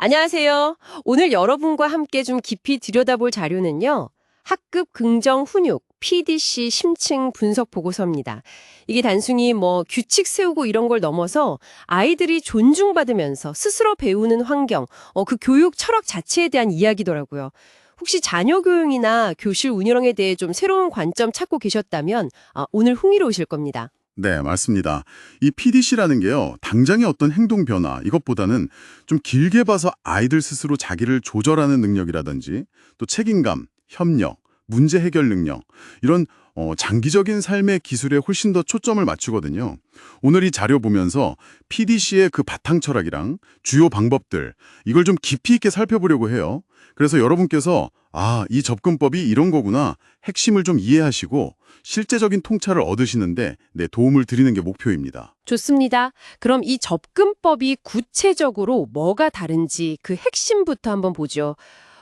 안녕하세요. 오늘 여러분과 함께 좀 깊이 들여다볼 자료는요. 학급 긍정 훈육 PDC 심층 분석 보고서입니다. 이게 단순히 규칙 세우고 이런 걸 넘어서 아이들이 존중받으면서 스스로 배우는 환경, 그 교육 철학 자체에 대한 이야기더라고요. 혹시 자녀 교육이나 교실 운영에 대해 좀 새로운 관점 찾고 계셨다면 오늘 흥미로우실 겁니다. 네, 맞습니다. 이 PDC라는 게요, 당장의 어떤 행동 변화, 이것보다는 좀 길게 봐서 아이들 스스로 자기를 조절하는 능력이라든지, 또 책임감, 협력, 문제 해결 능력, 이런 장기적인 삶의 기술에 훨씬 더 초점을 맞추거든요. 오늘 이 자료 보면서 PDC의 그 바탕 철학이랑 주요 방법들, 이걸 좀 깊이 있게 살펴보려고 해요. 그래서 여러분께서 이 접근법이 이런 거구나, 핵심을 좀 이해하시고 실제적인 통찰을 얻으시는데 도움을 드리는 게 목표입니다. 좋습니다. 그럼 이 접근법이 구체적으로 뭐가 다른지 그 핵심부터 한번 보죠.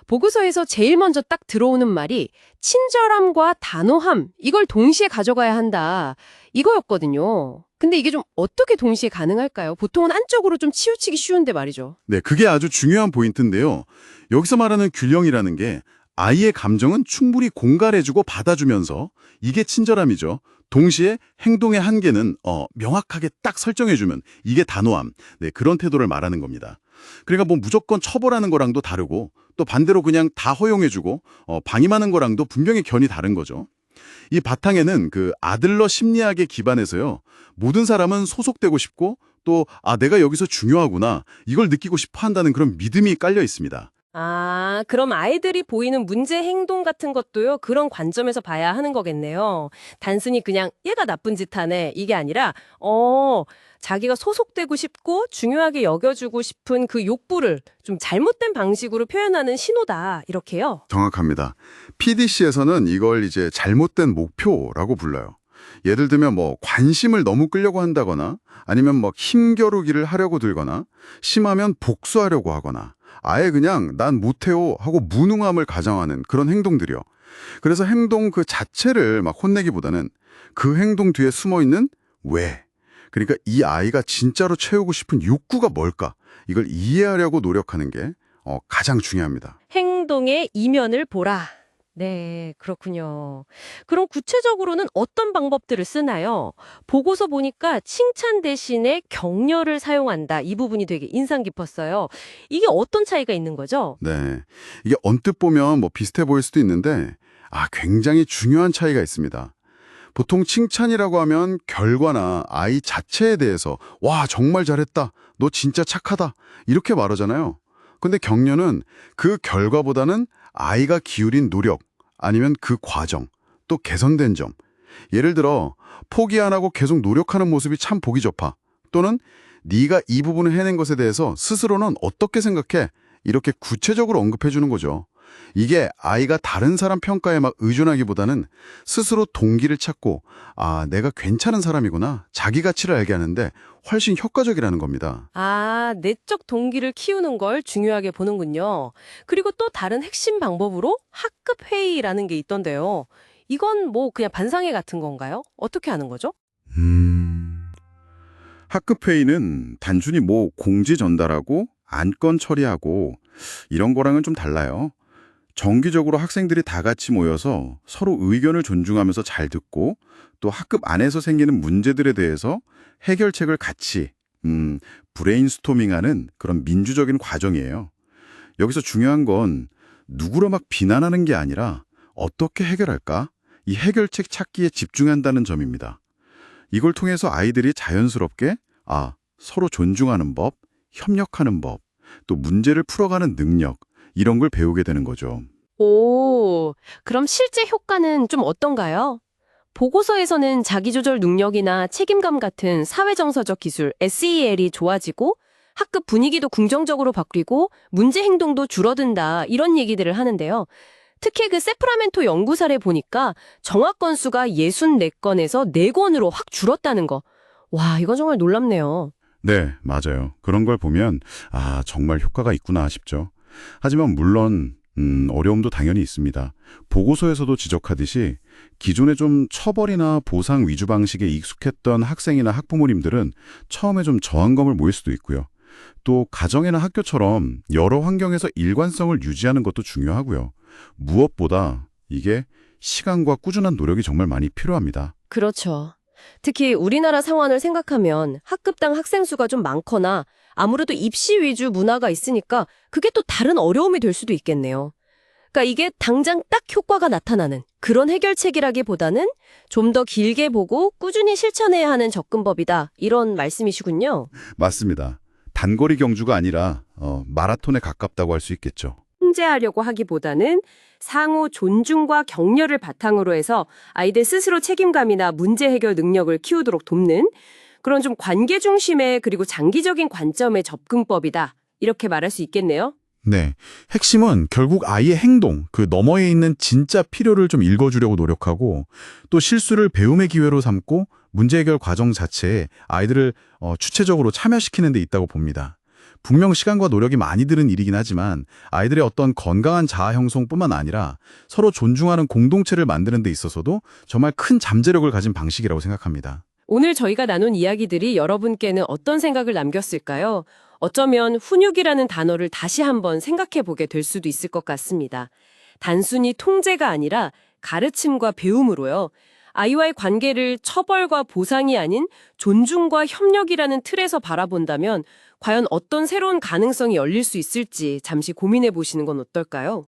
보고서에서 제일 먼저 딱 들어오는 말이 친절함과 단호함, 이걸 동시에 가져가야 한다. 이거였거든요. 근데 이게 좀 어떻게 동시에 가능할까요? 보통은 한쪽으로 좀 치우치기 쉬운데 말이죠. 네, 그게 아주 중요한 포인트인데요. 여기서 말하는 균형이라는 게 아이의 감정은 충분히 공갈해주고 받아주면서 이게 친절함이죠. 동시에 행동의 한계는 명확하게 딱 설정해주면 이게 단호함, 그런 태도를 말하는 겁니다. 그러니까 무조건 처벌하는 거랑도 다르고 또 반대로 그냥 다 허용해주고 방임하는 거랑도 분명히 견이 다른 거죠. 이 바탕에는 그 아들러 심리학에 기반해서요. 모든 사람은 소속되고 싶고 또 내가 여기서 중요하구나 이걸 느끼고 싶어 한다는 그런 믿음이 깔려 있습니다. 그럼 아이들이 보이는 문제 행동 같은 것도요, 그런 관점에서 봐야 하는 거겠네요. 단순히 그냥 얘가 나쁜 짓 하네, 이게 아니라, 자기가 소속되고 싶고 중요하게 여겨주고 싶은 그 욕구를 좀 잘못된 방식으로 표현하는 신호다, 이렇게요. 정확합니다. PDC에서는 이걸 이제 잘못된 목표라고 불러요. 예를 들면 관심을 너무 끌려고 한다거나 아니면 힘겨루기를 하려고 들거나 심하면 복수하려고 하거나 아예 그냥 난 못해요 하고 무능함을 가장하는 그런 행동들이요. 그래서 행동 그 자체를 혼내기보다는 그 행동 뒤에 숨어있는 왜, 그러니까 이 아이가 진짜로 채우고 싶은 욕구가 뭘까 이걸 이해하려고 노력하는 게 가장 중요합니다. 행동의 이면을 보라. 네, 그렇군요. 그럼 구체적으로는 어떤 방법들을 쓰나요? 보고서 보니까 칭찬 대신에 격려를 사용한다. 이 부분이 되게 인상 깊었어요. 이게 어떤 차이가 있는 거죠? 네, 이게 언뜻 보면 비슷해 보일 수도 있는데 굉장히 중요한 차이가 있습니다. 보통 칭찬이라고 하면 결과나 아이 자체에 대해서 와 정말 잘했다, 너 진짜 착하다 이렇게 말하잖아요. 근데 격려는 그 결과보다는 아이가 기울인 노력 아니면 그 과정 또 개선된 점, 예를 들어 포기 안 하고 계속 노력하는 모습이 참 보기 좋아, 또는 네가 이 부분을 해낸 것에 대해서 스스로는 어떻게 생각해, 이렇게 구체적으로 언급해 주는 거죠. 이게 아이가 다른 사람 평가에 의존하기보다는 스스로 동기를 찾고 내가 괜찮은 사람이구나, 자기 가치를 알게 하는데 훨씬 효과적이라는 겁니다. 내적 동기를 키우는 걸 중요하게 보는군요. 그리고 또 다른 핵심 방법으로 학급 회의라는 게 있던데요. 이건 그냥 반상회 같은 건가요? 어떻게 하는 거죠? 학급 회의는 단순히 공지 전달하고 안건 처리하고 이런 거랑은 좀 달라요. 정기적으로 학생들이 다 같이 모여서 서로 의견을 존중하면서 잘 듣고 또 학급 안에서 생기는 문제들에 대해서 해결책을 같이 브레인스토밍하는 그런 민주적인 과정이에요. 여기서 중요한 건 누구를 비난하는 게 아니라 어떻게 해결할까? 이 해결책 찾기에 집중한다는 점입니다. 이걸 통해서 아이들이 자연스럽게 서로 존중하는 법, 협력하는 법, 또 문제를 풀어가는 능력, 이런 걸 배우게 되는 거죠. 그럼 실제 효과는 좀 어떤가요? 보고서에서는 자기조절 능력이나 책임감 같은 사회정서적 기술, SEL이 좋아지고 학급 분위기도 긍정적으로 바뀌고 문제 행동도 줄어든다, 이런 얘기들을 하는데요. 특히 그 세프라멘토 연구 사례 보니까 정확 건수가 64건에서 4건으로 확 줄었다는 거. 와, 이건 정말 놀랍네요. 네, 맞아요. 그런 걸 보면 정말 효과가 있구나 싶죠. 하지만 물론 어려움도 당연히 있습니다. 보고서에서도 지적하듯이 기존에 좀 처벌이나 보상 위주 방식에 익숙했던 학생이나 학부모님들은 처음에 좀 저항감을 모일 수도 있고요. 또 가정이나 학교처럼 여러 환경에서 일관성을 유지하는 것도 중요하고요. 무엇보다 이게 시간과 꾸준한 노력이 정말 많이 필요합니다. 그렇죠. 특히 우리나라 상황을 생각하면 학급당 학생 수가 좀 많거나 아무래도 입시 위주 문화가 있으니까 그게 또 다른 어려움이 될 수도 있겠네요. 그러니까 이게 당장 딱 효과가 나타나는 그런 해결책이라기보다는 좀 더 길게 보고 꾸준히 실천해야 하는 접근법이다. 이런 말씀이시군요. 맞습니다. 단거리 경주가 아니라 마라톤에 가깝다고 할 수 있겠죠. 통제하려고 하기보다는 상호 존중과 격려를 바탕으로 해서 아이들 스스로 책임감이나 문제 해결 능력을 키우도록 돕는 그런 좀 관계 중심의 그리고 장기적인 관점의 접근법이다. 이렇게 말할 수 있겠네요. 네. 핵심은 결국 아이의 행동, 그 너머에 있는 진짜 필요를 좀 읽어주려고 노력하고 또 실수를 배움의 기회로 삼고 문제 해결 과정 자체에 아이들을 주체적으로 참여시키는 데 있다고 봅니다. 분명 시간과 노력이 많이 드는 일이긴 하지만 아이들의 어떤 건강한 자아 형성뿐만 아니라 서로 존중하는 공동체를 만드는 데 있어서도 정말 큰 잠재력을 가진 방식이라고 생각합니다. 오늘 저희가 나눈 이야기들이 여러분께는 어떤 생각을 남겼을까요? 어쩌면 훈육이라는 단어를 다시 한번 생각해 보게 될 수도 있을 것 같습니다. 단순히 통제가 아니라 가르침과 배움으로요. 아이와의 관계를 처벌과 보상이 아닌 존중과 협력이라는 틀에서 바라본다면 과연 어떤 새로운 가능성이 열릴 수 있을지 잠시 고민해 보시는 건 어떨까요?